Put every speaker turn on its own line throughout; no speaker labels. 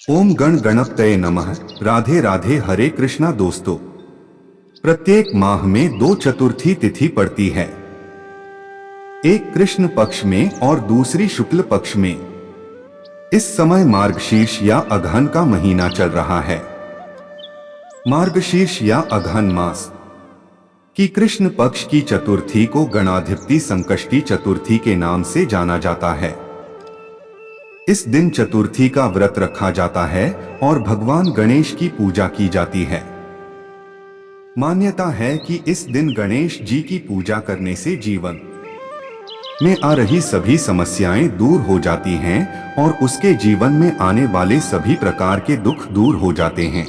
ओम गण गणपतये नमः। राधे राधे। हरे कृष्णा दोस्तों, प्रत्येक माह में दो चतुर्थी तिथि पड़ती है, एक कृष्ण पक्ष में और दूसरी शुक्ल पक्ष में। इस समय मार्गशीर्ष या अगहन का महीना चल रहा है। मार्गशीर्ष या अगहन मास की कृष्ण पक्ष की चतुर्थी को गणाधिपति संकष्टी चतुर्थी के नाम से जाना जाता है। इस दिन चतुर्थी का व्रत रखा जाता है और भगवान गणेश की पूजा की जाती है। मान्यता है कि इस दिन गणेश जी की पूजा करने से जीवन में आ रही सभी समस्याएं दूर हो जाती हैं और उसके जीवन में आने वाले सभी प्रकार के दुख दूर हो जाते हैं।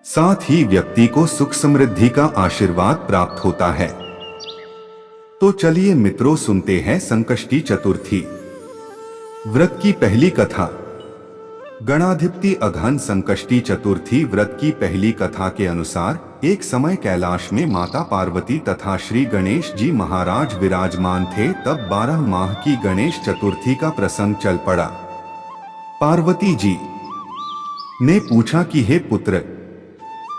साथ ही व्यक्ति को सुख समृद्धि का आशीर्वाद प्राप्त होता है। तो चलिए मित्रों, सुनते हैं संकष्टी चतुर्थी व्रत की पहली कथा। गणाधिपति अगहन संकष्टी चतुर्थी व्रत की पहली कथा के अनुसार एक समय कैलाश में माता पार्वती तथा श्री गणेश जी महाराज विराजमान थे। तब 12 माह की गणेश चतुर्थी का प्रसंग चल पड़ा। पार्वती जी ने पूछा कि हे पुत्र,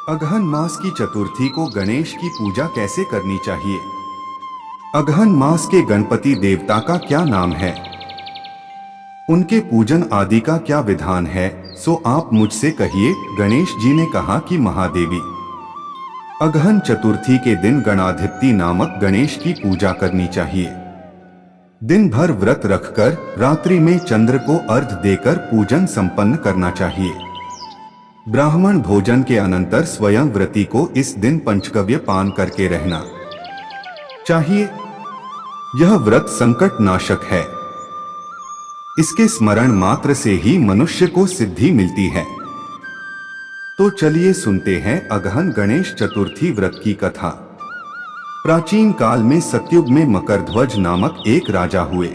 अगहन मास की चतुर्थी को गणेश की पूजा कैसे करनी चाहिए? अगहन मास के गणपति देवता का क्या नाम है? उनके पूजन आदि का क्या विधान है? सो आप मुझसे कहिए। गणेश जी ने कहा कि महादेवी, अगहन चतुर्थी के दिन गणाधिपति नामक गणेश की पूजा करनी चाहिए। दिन भर व्रत रखकर रात्रि में चंद्र को अर्घ्य देकर पूजन संपन्न करना चाहिए। ब्राह्मण भोजन के अनंतर स्वयं व्रती को इस दिन पंचगव्य पान करके रहना चाहिए। यह व्रत संकट नाशक है। इसके स्मरण मात्र से ही मनुष्य को सिद्धि मिलती है। तो चलिए सुनते हैं अगहन गणेश चतुर्थी व्रत की कथा। प्राचीन काल में सतयुग में मकरध्वज नामक एक राजा हुए।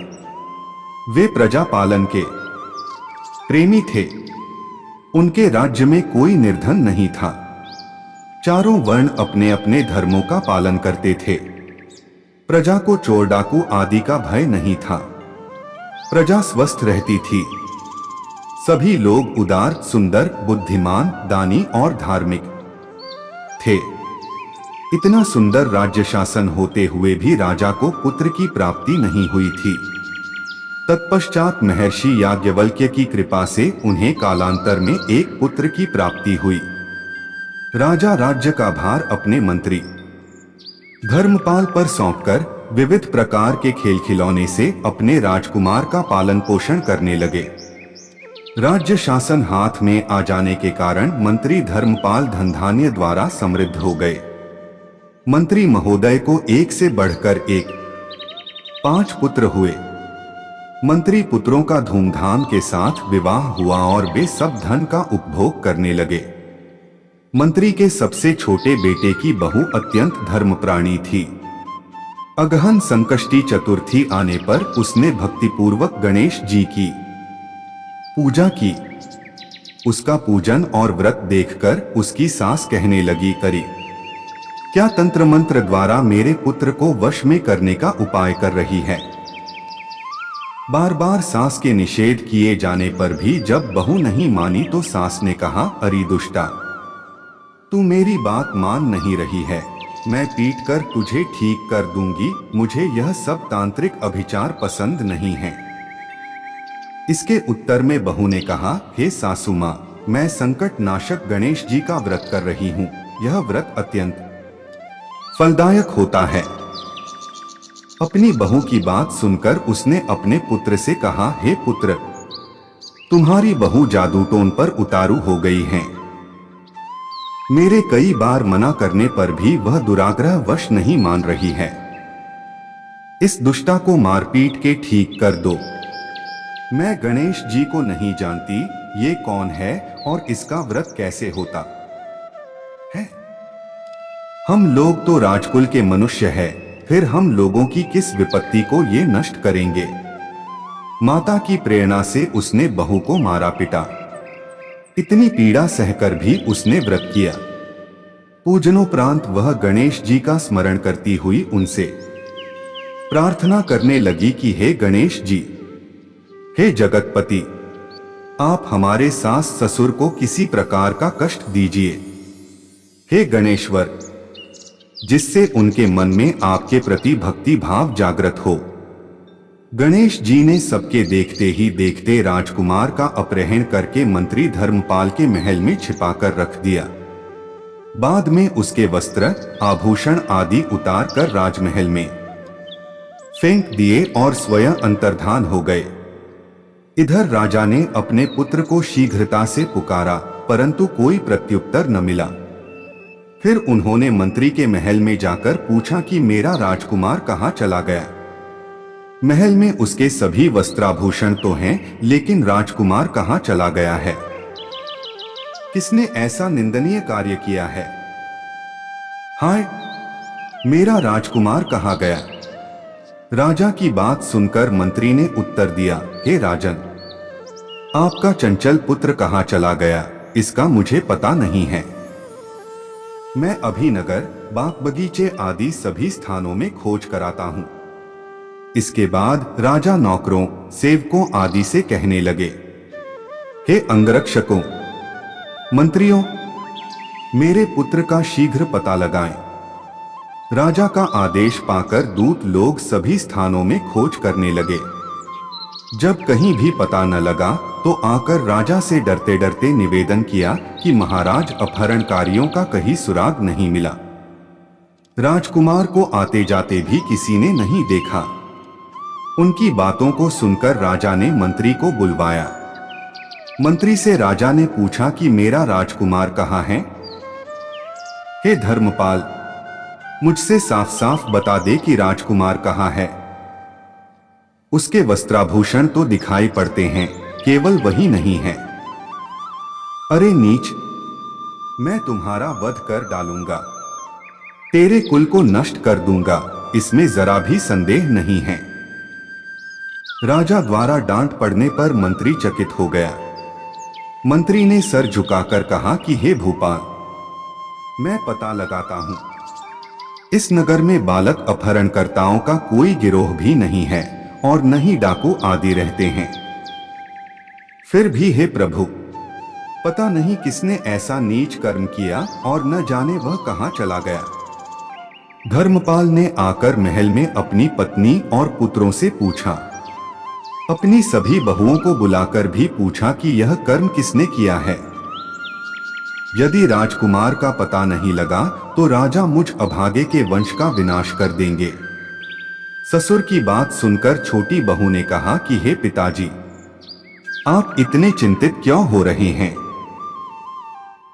वे प्रजा पालन के प्रेमी थे। उनके राज्य में कोई निर्धन नहीं था। चारों वर्ण अपने अपने धर्मों का पालन करते थे। प्रजा को चोर डाकू आदि का भय नहीं था। प्रजा स्वस्थ रहती थी। सभी लोग उदार, सुंदर, बुद्धिमान, दानी और धार्मिक थे। इतना सुंदर राज्य शासन होते हुए भी राजा को पुत्र की प्राप्ति नहीं हुई थी। तत्पश्चात महर्षि याज्ञवल्क्य की कृपा से उन्हें कालांतर में एक पुत्र की प्राप्ति हुई। राजा राज्य का भार अपने मंत्री धर्मपाल पर सौंपकर विविध प्रकार के खेल खिलौने से अपने राजकुमार का पालन पोषण करने लगे। राज्य शासन हाथ में आ जाने के कारण मंत्री धर्मपाल धन धान्य द्वारा समृद्ध हो गए। मंत्री महोदय को एक से बढ़कर एक 5 पुत्र हुए। मंत्री पुत्रों का धूमधाम के साथ विवाह हुआ और वे सब धन का उपभोग करने लगे। मंत्री के सबसे छोटे बेटे की बहू अत्यंत धर्मप्राणी थी। अगहन संकष्टी चतुर्थी आने पर उसने भक्तिपूर्वक गणेश जी की पूजा की। उसका पूजन और व्रत देखकर उसकी सास कहने लगी, करी क्या तंत्र मंत्र द्वारा मेरे पुत्र को वश में करने का उपाय कर रही है? बार बार सास के निषेध किए जाने पर भी जब बहू नहीं मानी तो सास ने कहा, अरे दुष्टा, तू मेरी बात मान नहीं रही है। मैं पीट कर तुझे ठीक कर दूंगी। मुझे यह सब तांत्रिक अभिचार पसंद नहीं है। इसके उत्तर में बहू ने कहा, हे सासू मां, मैं संकट नाशक गणेश जी का व्रत कर रही हूँ। यह व्रत अत्यंत फलदायक होता है। अपनी बहू की बात सुनकर उसने अपने पुत्र से कहा, हे पुत्र, तुम्हारी बहू जादू टोन पर उतारू हो गई है। मेरे कई बार मना करने पर भी वह दुराग्रह वश नहीं मान रही है। इस दुष्टा को मारपीट के ठीक कर दो। मैं गणेश जी को नहीं जानती, ये कौन है और इसका व्रत कैसे होता है? हम लोग तो राजकुल के मनुष्य हैं, फिर हम लोगों की किस विपत्ति को ये नष्ट करेंगे? माता की प्रेरणा से उसने बहू को मारा पिटा। इतनी पीड़ा सहकर भी उसने व्रत किया। पूजनोपरांत वह गणेश जी का स्मरण करती हुई उनसे प्रार्थना करने लगी कि हे गणेश जी, हे जगतपति, आप हमारे सास ससुर को किसी प्रकार का कष्ट दीजिए, हे गणेश्वर, जिससे उनके मन में आपके प्रति भक्ति भाव जागृत हो। गणेश जी ने सबके देखते ही देखते राजकुमार का अपहरण करके मंत्री धर्मपाल के महल में छिपाकर रख दिया। बाद में उसके वस्त्र, आभूषण आदि उतार कर राजमहल में फेंक दिए और स्वयं अंतर्धान हो गए। इधर राजा ने अपने पुत्र को शीघ्रता से पुकारा, परंतु कोई प्रत्युत्तर न मिला। फिर उन्होंने मंत्री के महल में जाकर पूछा कि मेरा राजकुमार कहाँ चला गया। महल में उसके सभी वस्त्राभूषण तो हैं, लेकिन राजकुमार कहाँ चला गया है? किसने ऐसा निंदनीय कार्य किया है? हाय, मेरा राजकुमार कहाँ गया? राजा की बात सुनकर मंत्री ने उत्तर दिया, हे राजन, आपका चंचल पुत्र कहाँ चला गया, इसका मुझे पता नहीं है। मैं अभी नगर, बाग बगीचे आदि सभी स्थानों में खोज कराता हूं। इसके बाद राजा नौकरों, सेवकों आदि से कहने लगे, हे अंगरक्षकों, मंत्रियों, मेरे पुत्र का शीघ्र पता लगाएं। राजा का आदेश पाकर दूत लोग सभी स्थानों में खोज करने लगे। जब कहीं भी पता न लगा तो आकर राजा से डरते डरते निवेदन किया कि महाराज, अपहरणकारियों का कहीं सुराग नहीं मिला। राजकुमार को आते जाते भी किसी ने नहीं देखा। उनकी बातों को सुनकर राजा ने मंत्री को बुलवाया। मंत्री से राजा ने पूछा कि मेरा राजकुमार कहाँ है? हे धर्मपाल, मुझसे साफ साफ बता दे कि राजकुमार कहाँ है। उसके वस्त्राभूषण तो दिखाई पड़ते हैं, केवल वही नहीं है। अरे नीच, मैं तुम्हारा वध कर डालूंगा, तेरे कुल को नष्ट कर दूंगा, इसमें जरा भी संदेह नहीं है। राजा द्वारा डांट पड़ने पर मंत्री चकित हो गया। मंत्री ने सर झुकाकर कहा कि हे भूपाल, मैं पता लगाता हूं। इस नगर में बालक अपहरणकर्ताओं का कोई गिरोह भी नहीं है और न ही डाकू आदि रहते हैं। फिर भी हे प्रभु, पता नहीं किसने ऐसा नीच कर्म किया और न जाने वह कहां चला गया। धर्मपाल ने आकर महल में अपनी पत्नी और पुत्रों से पूछा। अपनी सभी बहुओं को बुलाकर भी पूछा कि यह कर्म किसने किया है। यदि राजकुमार का पता नहीं लगा तो राजा मुझ अभागे के वंश का विनाश कर देंगे। ससुर की बात सुनकर छोटी बहू ने कहा कि हे पिताजी, आप इतने चिंतित क्यों हो रहे हैं?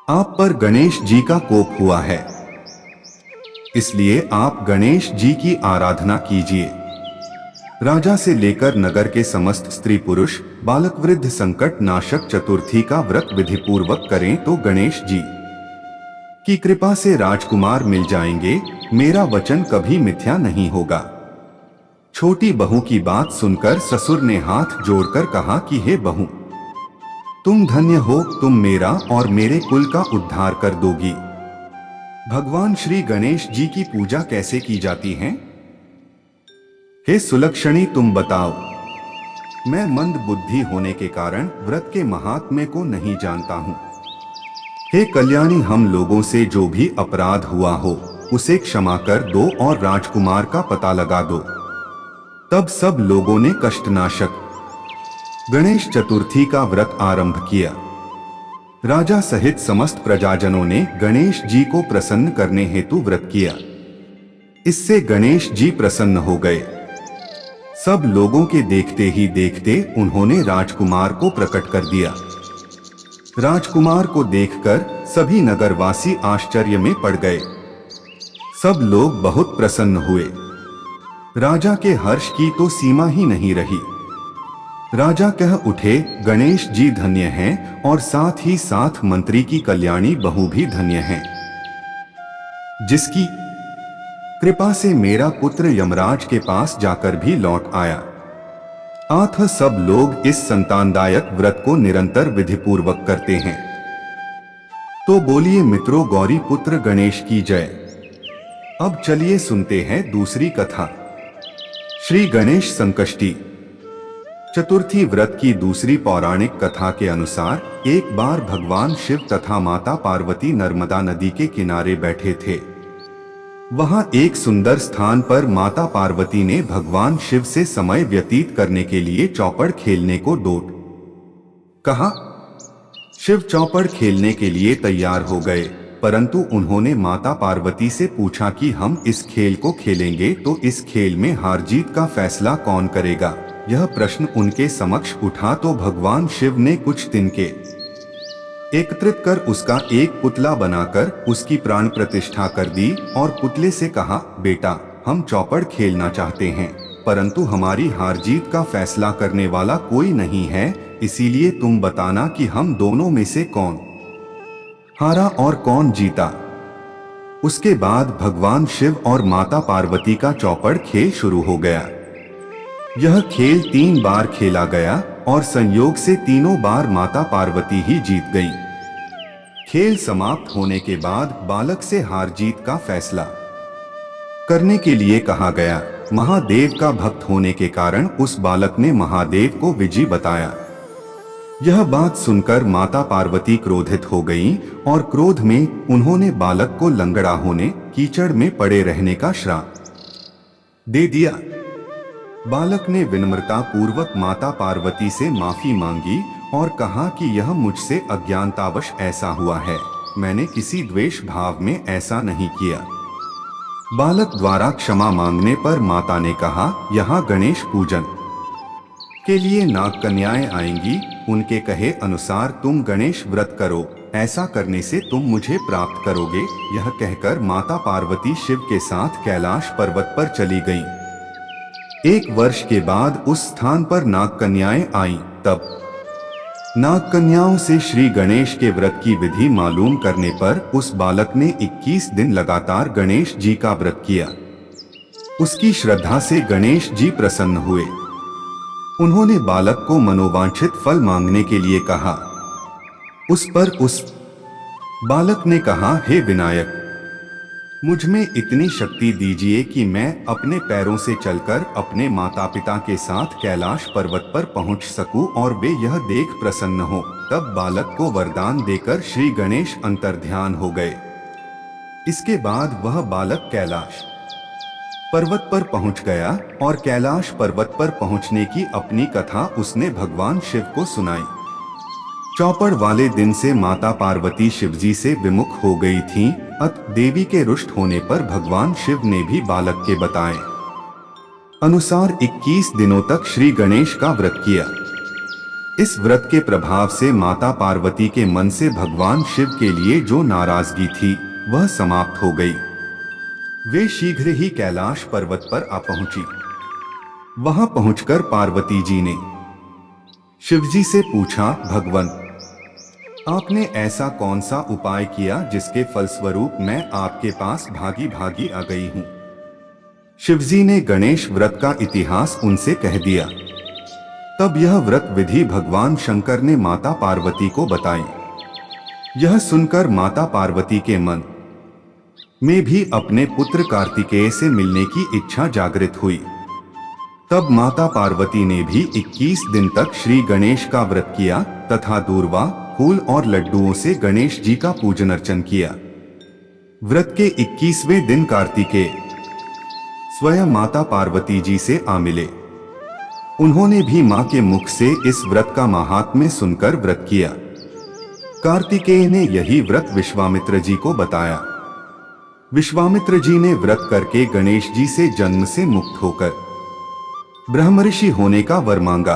आप पर गणेश जी का कोप हुआ है, इसलिए आप गणेश जी की आराधना कीजिए। राजा से लेकर नगर के समस्त स्त्री पुरुष, बालक वृद्ध संकट नाशक चतुर्थी का व्रत विधि पूर्वक करें तो गणेश जी की कृपा से राजकुमार मिल जाएंगे। मेरा वचन कभी मिथ्या नहीं होगा। छोटी बहू की बात सुनकर ससुर ने हाथ जोड़कर कहा कि हे बहू, तुम धन्य हो, तुम मेरा और मेरे कुल का उद्धार कर दोगी। भगवान श्री गणेश जी की पूजा कैसे की जाती है? हे सुलक्षणी, तुम बताओ। मैं मंद बुद्धि होने के कारण व्रत के महात्म्य को नहीं जानता हूँ। हे कल्याणी, हम लोगों से जो भी अपराध हुआ हो उसे क्षमा कर दो और राजकुमार का पता लगा दो। तब सब लोगों ने कष्टनाशक गणेश चतुर्थी का व्रत आरंभ किया। राजा सहित समस्त प्रजाजनों ने गणेश जी को प्रसन्न करने हेतु व्रत किया। इससे गणेश जी प्रसन्न हो गए। सब लोगों के देखते ही देखते उन्होंने राजकुमार को प्रकट कर दिया। राजकुमार को देखकर सभी नगरवासी आश्चर्य में पड़ गए। सब लोग बहुत प्रसन्न हुए। राजा के हर्ष की तो सीमा ही नहीं रही। राजा कह उठे, गणेश जी धन्य हैं और साथ ही साथ मंत्री की कल्याणी बहू भी धन्य हैं, जिसकी कृपा से मेरा पुत्र यमराज के पास जाकर भी लौट आया। अतः सब लोग इस संतानदायक व्रत को निरंतर विधिपूर्वक करते हैं। तो बोलिए मित्रों, गौरी पुत्र गणेश की जय। अब चलिए सुनते हैं दूसरी कथा, श्री गणेश संकष्टी। चतुर्थी व्रत की दूसरी पौराणिक कथा के अनुसार एक बार भगवान शिव तथा माता पार्वती नर्मदा नदी के किनारे बैठे थे। वहां एक सुंदर स्थान पर माता पार्वती ने भगवान शिव से समय व्यतीत करने के लिए चौपड़ खेलने को डोट कहा। शिव चौपड़ खेलने के लिए तैयार हो गए, परंतु उन्होंने माता पार्वती से पूछा कि हम इस खेल को खेलेंगे तो इस खेल में हार जीत का फैसला कौन करेगा। यह प्रश्न उनके समक्ष उठा तो भगवान शिव ने कुछ तिनके एकत्रित कर उसका एक पुतला बनाकर उसकी प्राण प्रतिष्ठा कर दी और पुतले से कहा, बेटा हम चौपड़ खेलना चाहते हैं, परंतु हमारी हार जीत का फैसला करने वाला कोई नहीं है, इसीलिए तुम बताना कि हम दोनों में से कौन हारा और कौन जीता। उसके बाद भगवान शिव और माता पार्वती का चौपड़ खेल शुरू हो गया। यह खेल 3 बार खेला गया और संयोग से तीनों बार माता पार्वती ही जीत गई। खेल समाप्त होने के बाद बालक से हार जीत का फैसला करने के लिए कहा गया। महादेव का भक्त होने के कारण उस बालक ने महादेव को विजयी बताया। यह बात सुनकर माता पार्वती क्रोधित हो गईं और क्रोध में उन्होंने बालक को लंगड़ा होने, कीचड़ में पड़े रहने का श्राप दे दिया। बालक ने विनम्रता पूर्वक माता पार्वती से माफी मांगी और कहा कि यह मुझसे अज्ञानतावश ऐसा हुआ है, मैंने किसी द्वेष भाव में ऐसा नहीं किया। बालक द्वारा क्षमा मांगने पर माता ने कहा, यहाँ गणेश पूजन के लिए नाग कन्याएं आएंगी, उनके कहे अनुसार तुम गणेश व्रत करो, ऐसा करने से तुम मुझे प्राप्त करोगे। यह कहकर माता पार्वती शिव के साथ कैलाश पर्वत पर चली गईं। 1 वर्ष के बाद उस स्थान पर नाग कन्याएं आईं। तब नाग कन्याओं से श्री गणेश के व्रत की विधि मालूम करने पर उस बालक ने 21 दिन लगातार गणेश जी का व्रत किया। उसकी श्रद्धा से गणेश जी प्रसन्न हुए। उन्होंने बालक को मनोवांछित फल मांगने के लिए कहा। उस पर उस बालक ने कहा, हे विनायक, मुझ में इतनी शक्ति दीजिए कि मैं अपने पैरों से चलकर अपने माता पिता के साथ कैलाश पर्वत पर पहुंच सकूं और वे यह देख प्रसन्न हो। तब बालक को वरदान देकर श्री गणेश अंतर्ध्यान हो गए। इसके बाद वह बालक कैलाश पर्वत पर पहुंच गया और कैलाश पर्वत पर पहुंचने की अपनी कथा उसने भगवान शिव को सुनाई। चौपड़ वाले दिन से माता पार्वती शिवजी से विमुख हो गई थीं। अत देवी के रुष्ट होने पर भगवान शिव ने भी बालक के बताए अनुसार 21 दिनों तक श्री गणेश का व्रत किया। इस व्रत के प्रभाव से माता पार्वती के मन से भगवान शिव के लिए जो नाराजगी थी वह समाप्त हो गई। वे शीघ्र ही कैलाश पर्वत पर आ पहुंची। वहां पहुंचकर पार्वती जी ने शिवजी से पूछा, भगवंत, आपने ऐसा कौन सा उपाय किया जिसके फलस्वरूप मैं आपके पास भागी भागी आ गई हूं। शिवजी ने गणेश व्रत का इतिहास उनसे कह दिया। तब यह व्रत विधि भगवान शंकर ने माता पार्वती को बताई। यह सुनकर माता पार्वती के मन में भी अपने पुत्र कार्तिकेय से मिलने की इच्छा जागृत हुई। तब माता पार्वती ने भी 21 दिन तक श्री गणेश का व्रत किया तथा दूर्वा, फूल और लड्डुओं से गणेश जी का पूजन अर्चन किया। व्रत के 21वें दिन कार्तिकेय स्वयं माता पार्वती जी से आ मिले। उन्होंने भी मां के मुख से इस व्रत का महात्म्य सुनकर व्रत किया। कार्तिकेय ने यही व्रत विश्वामित्र जी को बताया। विश्वामित्र जी ने व्रत करके गणेश जी से जन्म से मुक्त होकर ब्रह्मऋषि होने का वर मांगा।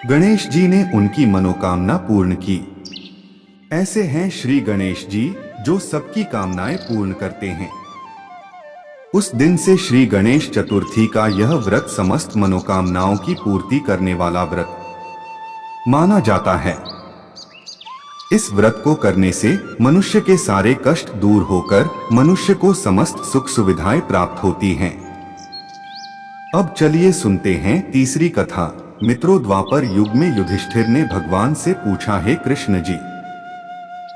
गणेश जी ने उनकी मनोकामना पूर्ण की। ऐसे हैं श्री गणेश जी जो सबकी कामनाएं पूर्ण करते हैं। उस दिन से श्री गणेश चतुर्थी का यह व्रत समस्त मनोकामनाओं की पूर्ति करने वाला व्रत माना जाता है। इस व्रत को करने से मनुष्य के सारे कष्ट दूर होकर मनुष्य को समस्त सुख सुविधाएं प्राप्त होती हैं। अब चलिए सुनते हैं तीसरी कथा। मित्रों, द्वापर युग में युधिष्ठिर ने भगवान से पूछा, हे कृष्ण जी,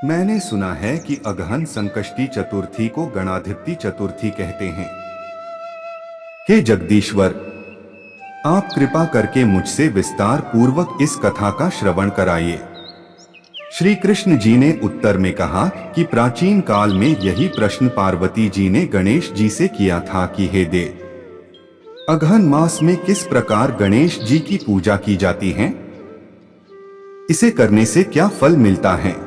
मैंने सुना है कि अगहन संकष्टी चतुर्थी को गणाधिपति चतुर्थी कहते हैं। हे जगदीश्वर, आप कृपा करके मुझसे विस्तार पूर्वक इस कथा का श्रवण कराइए। श्री कृष्ण जी ने उत्तर में कहा कि प्राचीन काल में यही प्रश्न पार्वती जी ने गणेश जी से किया था कि हे देव, अगहन मास में किस प्रकार गणेश जी की पूजा की जाती है, इसे करने से क्या फल मिलता है।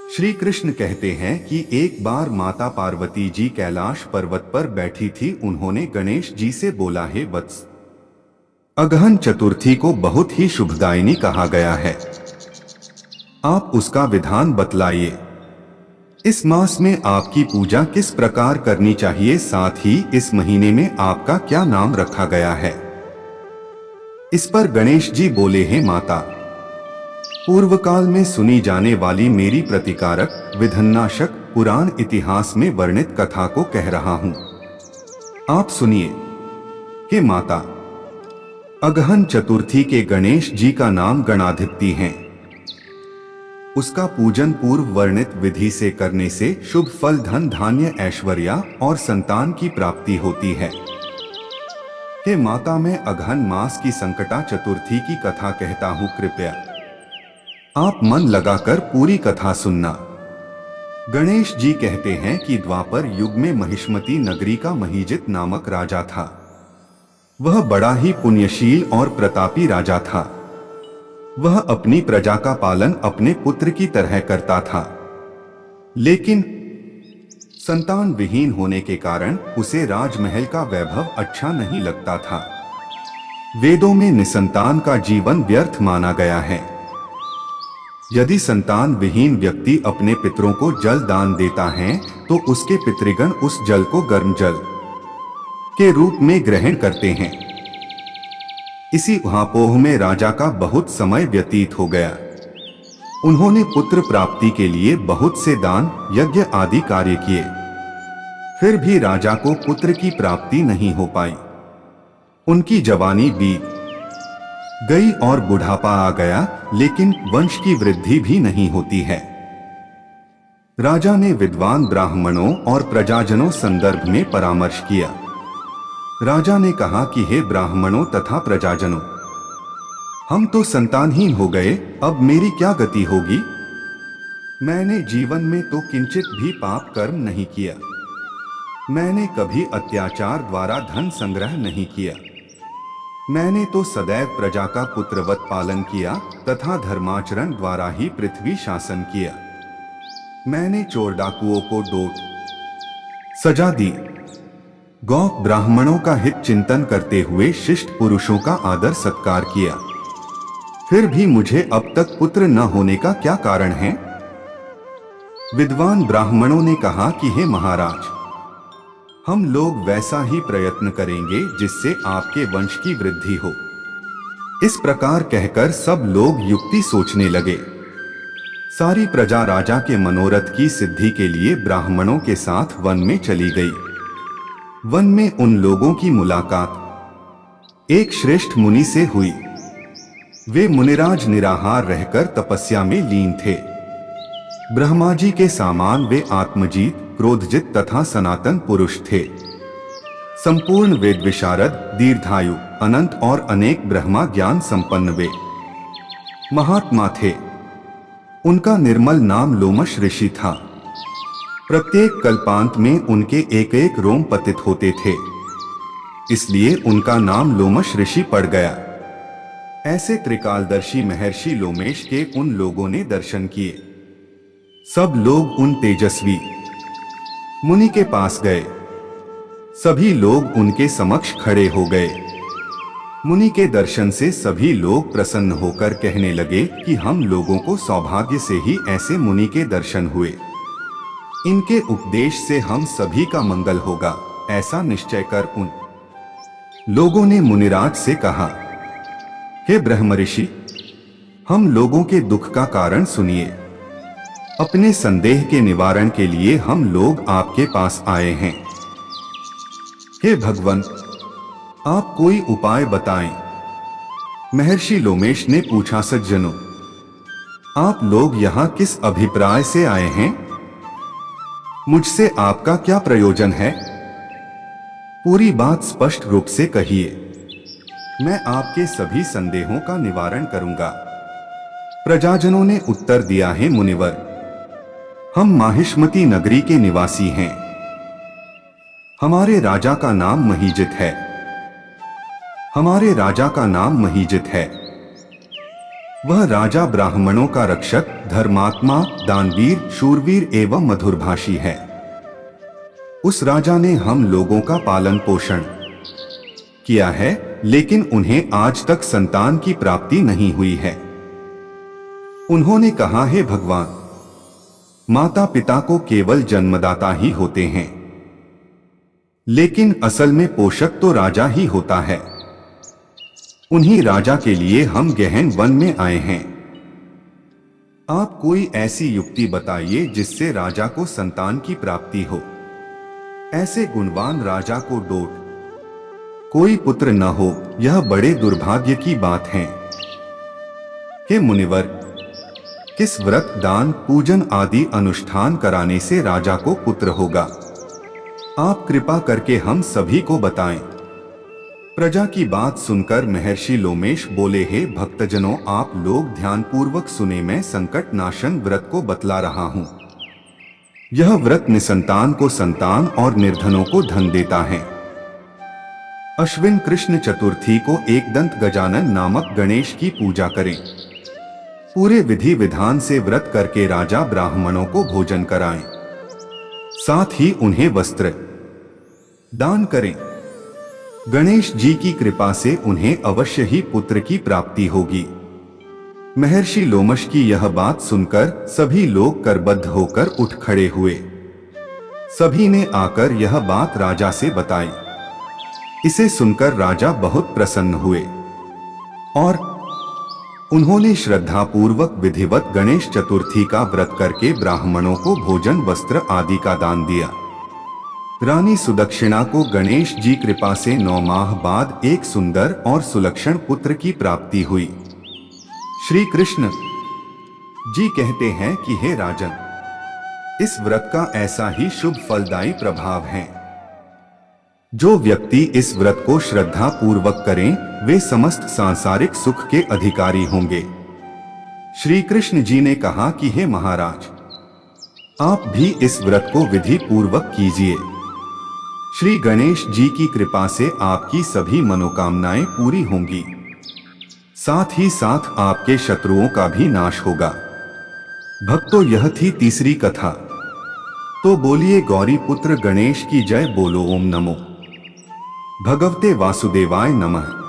श्री कृष्ण कहते हैं कि एक बार माता पार्वती जी कैलाश पर्वत पर बैठी थी। उन्होंने गणेश जी से बोला, हे वत्स, अगहन चतुर्थी को बहुत ही शुभदायिनी कहा गया है, आप उसका विधान बतलाइए। इस मास में आपकी पूजा किस प्रकार करनी चाहिए, साथ ही इस महीने में आपका क्या नाम रखा गया है। इस पर गणेश जी बोले, हे माता, पूर्व काल में सुनी जाने वाली मेरी प्रतिकारक विधन्नाशक पुराण इतिहास में वर्णित कथा को कह रहा हूं, आप सुनिए। हे माता, अगहन चतुर्थी के गणेश जी का नाम गणाधिपति हैं। उसका पूजन पूर्व वर्णित विधि से करने से शुभ फल, धन धान्य, ऐश्वर्य और संतान की प्राप्ति होती है। हे माता, मैं अगहन मास की संकटा चतुर्थी की कथा कहता हूं, कृपया आप मन लगाकर पूरी कथा सुनना। गणेश जी कहते हैं कि द्वापर युग में महिष्मती नगरी का महीजित नामक राजा था। वह बड़ा ही पुण्यशील और प्रतापी राजा था। वह अपनी प्रजा का पालन अपने पुत्र की तरह करता था, लेकिन संतान विहीन होने के कारण उसे राजमहल का वैभव अच्छा नहीं लगता था। वेदों में निसंतान का जीवन व्यर्थ माना गया है। यदि संतान विहीन व्यक्ति अपने पितरों को जल दान देता है तो उसके पितृगण उस जल को गर्म जल के रूप में ग्रहण करते हैं। इसी उहापोह में राजा का बहुत समय व्यतीत हो गया। उन्होंने पुत्र प्राप्ति के लिए बहुत से दान, यज्ञ आदि कार्य किए, फिर भी राजा को पुत्र की प्राप्ति नहीं हो पाई। उनकी जवानी बीत गई और बुढ़ापा आ गया, लेकिन वंश की वृद्धि भी नहीं होती है। राजा ने विद्वान ब्राह्मणों और प्रजाजनों संदर्भ में परामर्श किया। राजा ने कहा कि हे ब्राह्मणों तथा प्रजाजनों, हम तो संतानहीन हो गए, अब मेरी क्या गति होगी। मैंने जीवन में तो किंचित भी पाप कर्म नहीं किया। मैंने कभी अत्याचार द्वारा धन संग्रह नहीं किया। मैंने तो सदैव प्रजा का पुत्रवत पालन किया तथा धर्माचरण द्वारा ही पृथ्वी शासन किया। मैंने चोर डाकुओं को डोट सजा दी। गौ ब्राह्मणों का हित चिंतन करते हुए शिष्ट पुरुषों का आदर सत्कार किया। फिर भी मुझे अब तक पुत्र न होने का क्या कारण है। विद्वान ब्राह्मणों ने कहा कि हे महाराज, हम लोग वैसा ही प्रयत्न करेंगे जिससे आपके वंश की वृद्धि हो। इस प्रकार कहकर सब लोग युक्ति सोचने लगे। सारी प्रजा राजा के मनोरथ की सिद्धि के लिए ब्राह्मणों के साथ वन में चली गई। वन में उन लोगों की मुलाकात एक श्रेष्ठ मुनि से हुई। वे मुनिराज निराहार रहकर तपस्या में लीन थे। ब्रह्मा जी के समान वे आत्मजीत, क्रोधजित तथा सनातन पुरुष थे। संपूर्ण वेद विशारद, दीर्घायु, अनंत और अनेक ब्रह्मा ज्ञान संपन्न वे महात्मा थे। उनका निर्मल नाम लोमश ऋषि था। प्रत्येक कल्पांत में उनके एक एक रोम पतित होते थे, इसलिए उनका नाम लोमश ऋषि पड़ गया। ऐसे त्रिकालदर्शी महर्षि लोमेश के उन लोगों ने दर्शन किए। सब लोग उन तेजस्वी मुनि के पास गए। सभी लोग उनके समक्ष खड़े हो गए। मुनि के दर्शन से सभी लोग प्रसन्न होकर कहने लगे कि हम लोगों को सौभाग्य से ही ऐसे मुनि के दर्शन हुए। इनके उपदेश से हम सभी का मंगल होगा, ऐसा निश्चय कर उन लोगों ने मुनिराज से कहा, हे ब्रह्मऋषि, हम लोगों के दुख का कारण सुनिए। अपने संदेह के निवारण के लिए हम लोग आपके पास आए हैं। हे भगवान, आप कोई उपाय बताएं। महर्षि लोमेश ने पूछा, सज्जनों, आप लोग यहां किस अभिप्राय से आए हैं? मुझसे आपका क्या प्रयोजन है? पूरी बात स्पष्ट रूप से कहिए। मैं आपके सभी संदेहों का निवारण करूंगा। प्रजाजनों ने उत्तर दिया है मुनिवर, हम माहिष्मती नगरी के निवासी हैं। हमारे राजा का नाम महीजित है। हमारे राजा का नाम महीजित है। वह राजा ब्राह्मणों का रक्षक, धर्मात्मा, दानवीर, शूरवीर एवं मधुरभाषी है। उस राजा ने हम लोगों का पालन पोषण किया है, लेकिन उन्हें आज तक संतान की प्राप्ति नहीं हुई है। उन्होंने कहा, हे भगवान, माता पिता को केवल जन्मदाता ही होते हैं, लेकिन असल में पोषक तो राजा ही होता है। उन्हीं राजा के लिए हम गहन वन में आए हैं। आप कोई ऐसी युक्ति बताइए जिससे राजा को संतान की प्राप्ति हो। ऐसे गुणवान राजा को डोट कोई पुत्र न हो, यह बड़े दुर्भाग्य की बात है। हे मुनिवर, किस व्रत, दान, पूजन आदि अनुष्ठान कराने से राजा को पुत्र होगा? आप कृपा करके हम सभी को बताएं। प्रजा की बात सुनकर महर्षि लोमेश बोले, हे भक्तजनों, आप लोग ध्यानपूर्वक सुने, मैं संकट नाशन व्रत को बतला रहा हूं। यह व्रत निसंतान को संतान और निर्धनों को धन देता है। अश्विन कृष्ण चतुर्थी को एकदंत गजानन नामक गणेश की पूजा करें। पूरे विधि विधान से व्रत करके राजा ब्राह्मणों को भोजन कराएं, साथ ही उन्हें वस्त्र दान करें। गणेश जी की कृपा से उन्हें अवश्य ही पुत्र की प्राप्ति होगी। महर्षि लोमश की यह बात सुनकर सभी लोग करबद्ध होकर उठ खड़े हुए। सभी ने आकर यह बात राजा से बताई। इसे सुनकर राजा बहुत प्रसन्न हुए और उन्होंने श्रद्धापूर्वक विधिवत गणेश चतुर्थी का व्रत करके ब्राह्मणों को भोजन, वस्त्र आदि का दान दिया। रानी सुदक्षिणा को गणेश जी कृपा से 9 माह बाद एक सुंदर और सुलक्षण पुत्र की प्राप्ति हुई। श्री कृष्ण जी कहते हैं कि हे राजन, इस व्रत का ऐसा ही शुभ फलदायी प्रभाव है। जो व्यक्ति इस व्रत को श्रद्धा पूर्वक करें, वे समस्त सांसारिक सुख के अधिकारी होंगे। श्री कृष्ण जी ने कहा कि हे महाराज, आप भी इस व्रत को विधि पूर्वक कीजिए। श्री गणेश जी की कृपा से आपकी सभी मनोकामनाएं पूरी होंगी, साथ ही साथ आपके शत्रुओं का भी नाश होगा। भक्तों, यह थी तीसरी कथा। तो बोलिए गौरी पुत्र गणेश की जय। बोलो ओम नमो भगवते वासुदेवाय नमः।